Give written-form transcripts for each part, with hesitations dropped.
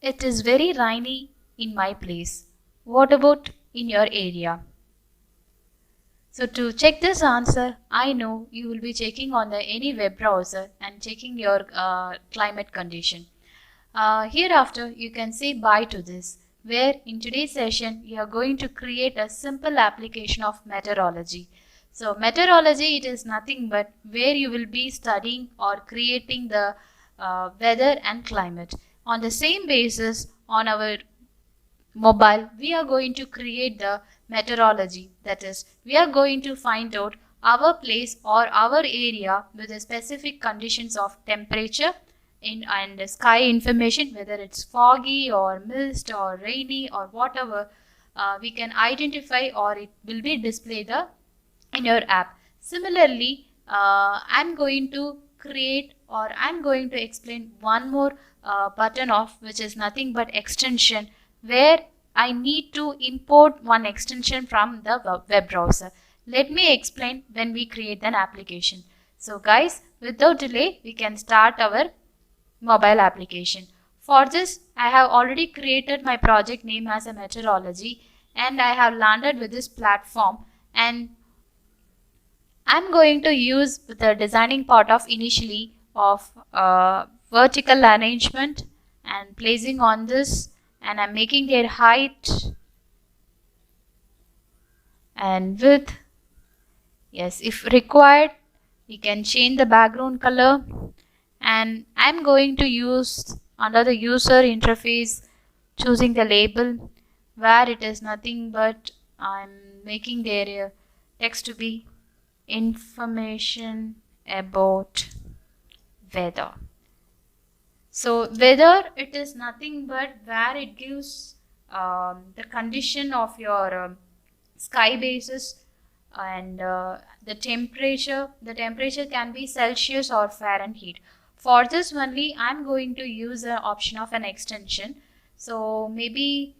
It is very rainy in my place. What about in your area? So to check this answer, I know you will be checking on the any web browser and checking your climate condition. Hereafter, you can say bye to this, where in today's session, you are going to create a simple application of meteorology. So meteorology, it is nothing but where you will be studying or creating the weather and climate. On the same basis, on our mobile, we are going to create the meteorology. That is, we are going to find out our place or our area with the specific conditions of temperature and sky information, whether it's foggy or mist or rainy or whatever. We can identify or it will be displayed in your app. Similarly, I'm going to create or I'm going to explain one more button of which is nothing but extension, where I need to import one extension from the web browser. Let me explain when we create an application. So guys, without delay, we can start our mobile application. For this, I have already created my project name as a meteorology, and I have landed with this platform, and I'm going to use the designing part of initially of vertical arrangement and placing on this, and I'm making their height and width. Yes, if required, we can change the background color, and I'm going to use under the user interface choosing the label, where it is nothing but I'm making their text to be information about weather. So weather, it is nothing but where it gives the condition of your sky basis, and the temperature can be Celsius or Fahrenheit. For this only, I'm going to use the option of an extension. So maybe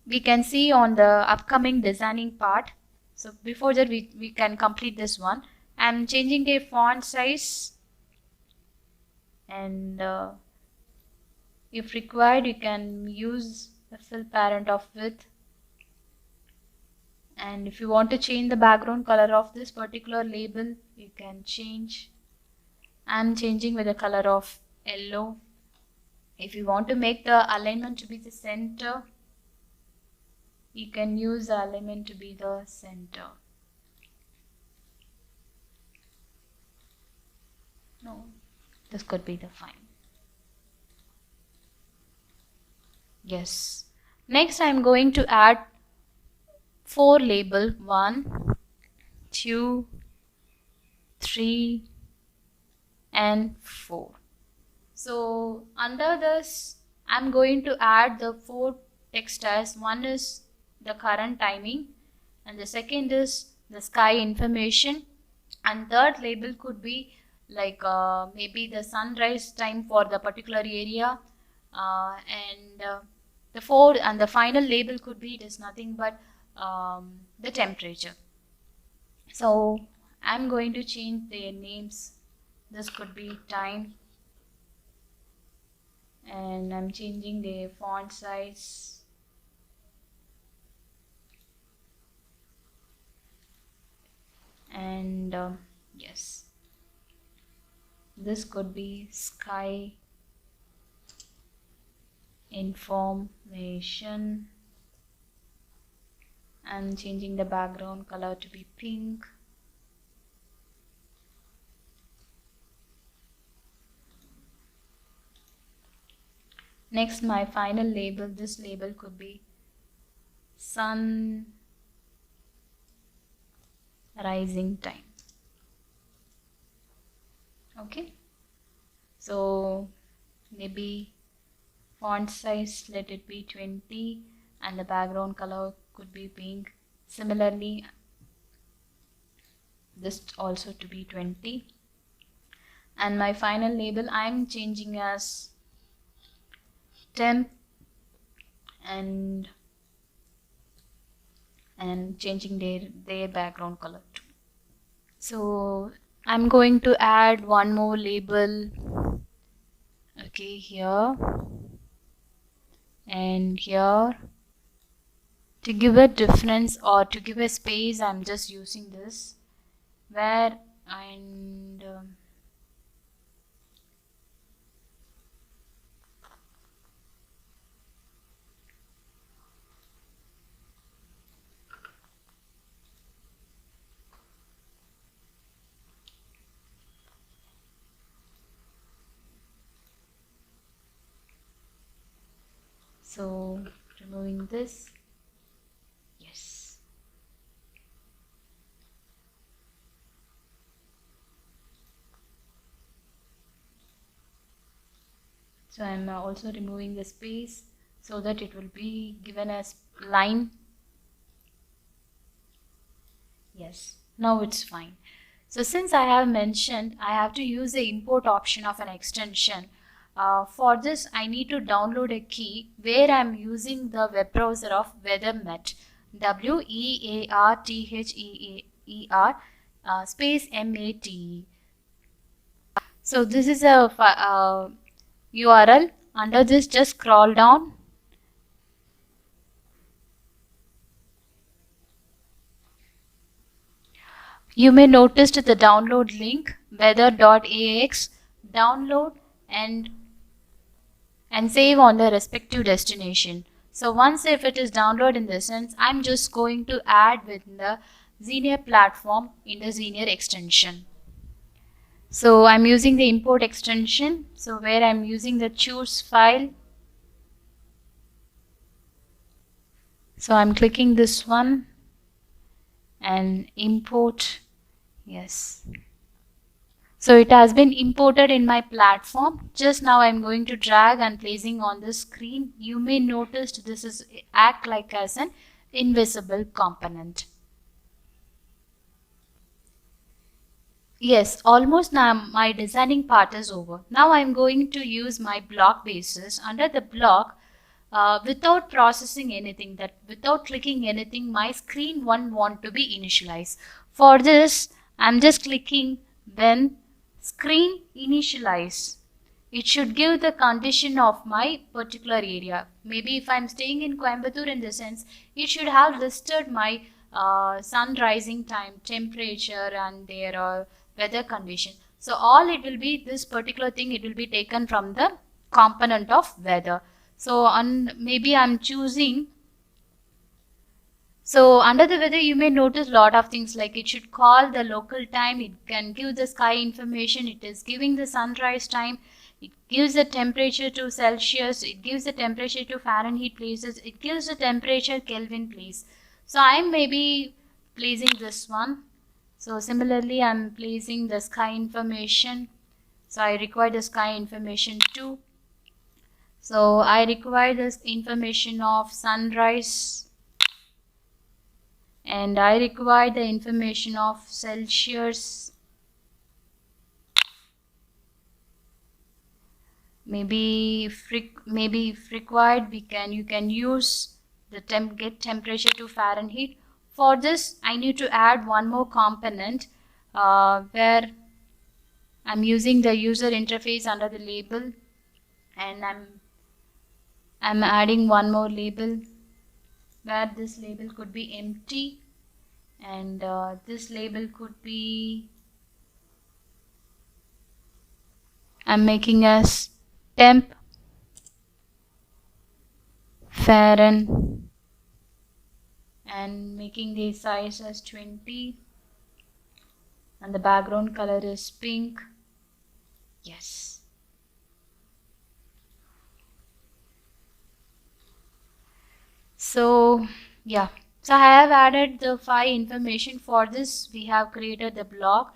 we can see on the upcoming designing part. So before that, we can complete this one. I'm changing the font size, and if required, you can use the fill parent of width. And if you want to change the background color of this particular label, you can change. I'm changing with the color of yellow. If you want to make the alignment to be the center, you can use the alignment to be the center. No, this could be the fine. Yes. Next, I'm going to add 4 label. 1, 2, 3, and 4. So under this, I'm going to add the 4 text as one is the current timing, and the second is the sky information, and third label could be like maybe the sunrise time for the particular area, and the final label could be it is nothing but the temperature. So I'm going to change their names. This could be time, and I'm changing the font size, and yes, this could be sky information. I'm changing the background color to be pink. Next, my final label, this label could be sun rising time. Okay, so maybe font size, let it be 20, and the background color could be pink. Similarly, this also to be 20, and my final label I'm changing as temp, and changing their background color too. So I'm going to add one more label, Okay, here and here. To give a difference or to give a space, I'm just using this where and so removing this. Yes. So I'm also removing the space so that it will be given as line. Yes, now it's fine. So since I have mentioned, I have to use the import option of an extension. For this, I need to download a key where I'm using the web browser of WeatherMet, WearTheer space MATE. So this is a URL. Under this, just scroll down. You may notice the download link weather.ax. Download and save on the respective destination. So once if it is downloaded in this sense, I'm just going to add within the Xenier platform in the Xenier extension. So I'm using the import extension. So where I'm using the choose file. So I'm clicking this one and import. Yes. So it has been imported in my platform. Just now I'm going to drag and placing on the screen. You may notice this is act like as an invisible component. Yes, almost now my designing part is over. Now I'm going to use my block basis. Under the block, without processing anything, that without clicking anything, my screen one want to be initialized. For this, I'm just clicking when screen initialize. It should give the condition of my particular area. Maybe if I'm staying in Coimbatore in the sense, it should have listed my sun rising time, temperature and their weather condition. So all it will be this particular thing, it will be taken from the component of weather. So maybe I'm choosing. So under the weather, you may notice a lot of things like it should call the local time. It can give the sky information. It is giving the sunrise time. It gives the temperature to Celsius. It gives the temperature to Fahrenheit places. It gives the temperature Kelvin place. So I'm maybe placing this one. So similarly, I'm placing the sky information. So I require the sky information too. So I require this information of sunrise and I require the information of Celsius. Maybe if required, you can use the get temperature to Fahrenheit. For this, I need to add one more component where I'm using the user interface under the label, and I'm adding one more label where this label could be empty, and this label could be, I'm making as temp Fahrenheit and making the size as 20 and the background color is pink. Yes. So yeah, so I have added the 5 information. For this we have created the block.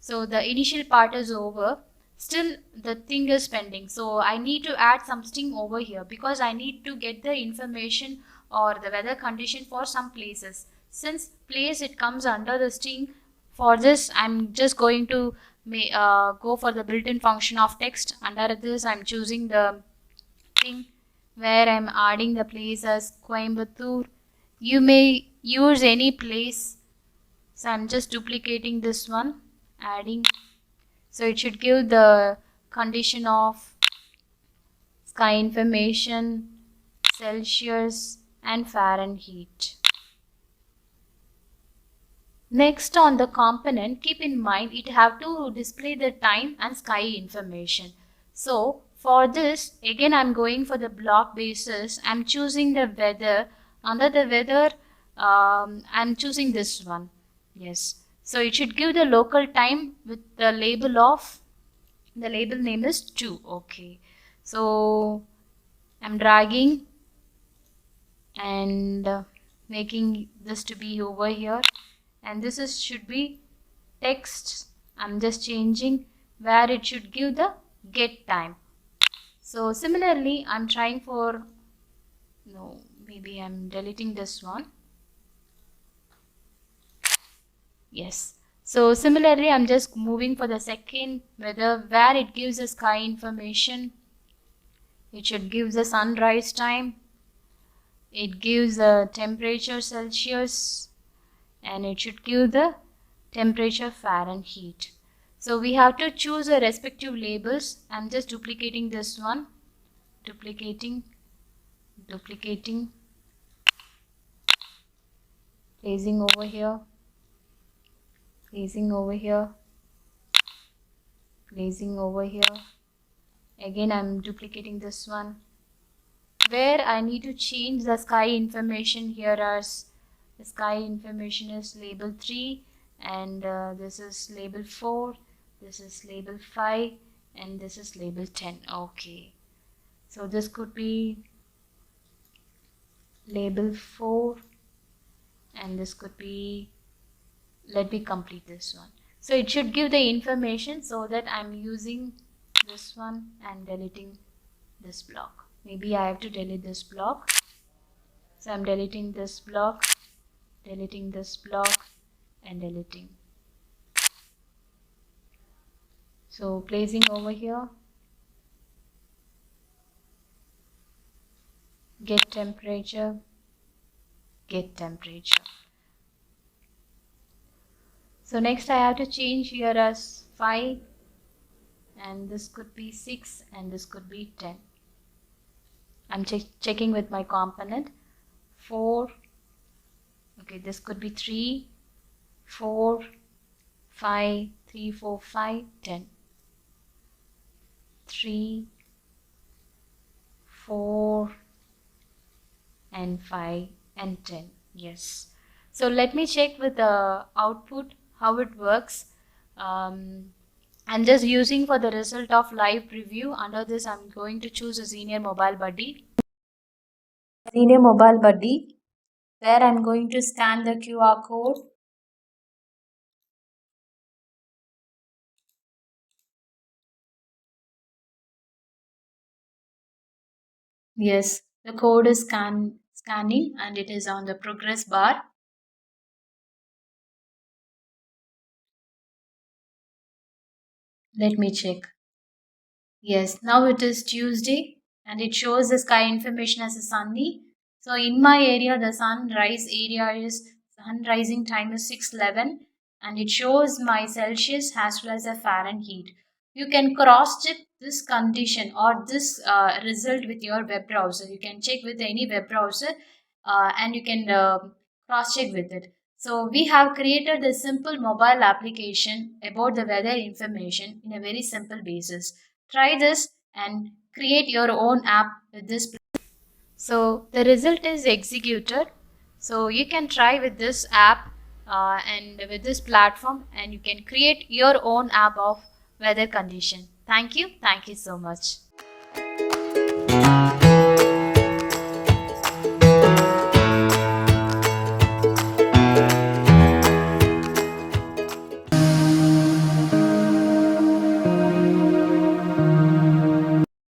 So the initial part is over. Still the thing is pending, so I need to add something over here because I need to get the information or the weather condition for some places. Since place it comes under the string, for this I'm just going to go for the built-in function of text. Under this I'm choosing the thing where I'm adding the place as Coimbatore. You may use any place, so I'm just duplicating this one, adding. So it should give the condition of sky information, Celsius and Fahrenheit. Next, on the component, keep in mind it have to display the time and sky information. So for this, again I'm going for the block basis. I'm choosing the weather. Under the weather, I'm choosing this one. Yes. So it should give the local time with the label of, the label name is 2. Okay. So I'm dragging and making this to be over here, and this is should be text. I'm just changing where it should give the get time. So similarly I'm trying for, no, maybe I'm deleting this one. Yes. So similarly I'm just moving for the second weather where it gives the sky information. It should give the sunrise time, it gives the temperature Celsius, and it should give the temperature Fahrenheit. So we have to choose the respective labels. I'm just duplicating this one, duplicating, placing over here, placing over here, placing over here. Again I'm duplicating this one. Where I need to change the sky information here as the sky information is label 3, and this is label 4, this is label 5, and this is label 10. Okay, so this could be label 4 and this could be, let me complete this one. So it should give the information, so that I'm using this one and deleting this block. Maybe I have to delete this block. So I'm deleting this block, deleting this block, and deleting. So placing over here, get temperature, get temperature. So next I have to change here as 5, and this could be 6, and this could be 10. I'm checking with my component. 4, okay, this could be 3, 4, 5, 3, 4, 5, 10. 3, 4, and 5, and 10. Yes. So let me check with the output how it works. I'm just using for the result of live preview. Under this I'm going to choose a Senior Mobile Buddy. Senior Mobile Buddy, where I'm going to scan the QR code. Yes, the code is scanning and it is on the progress bar. Let me check. Yes, now it is Tuesday and it shows the sky information as a sunny. So in my area, the sunrise area is, sun rising time is 6:11, and it shows my Celsius as well as a Fahrenheit. You can cross check this condition or this result with your web browser. You can check with any web browser and you can cross check with it. So we have created a simple mobile application about the weather information in a very simple basis. Try this and create your own app with this. So the result is executed. So you can try with this app and with this platform, and you can create your own app of weather condition. Thank you so much.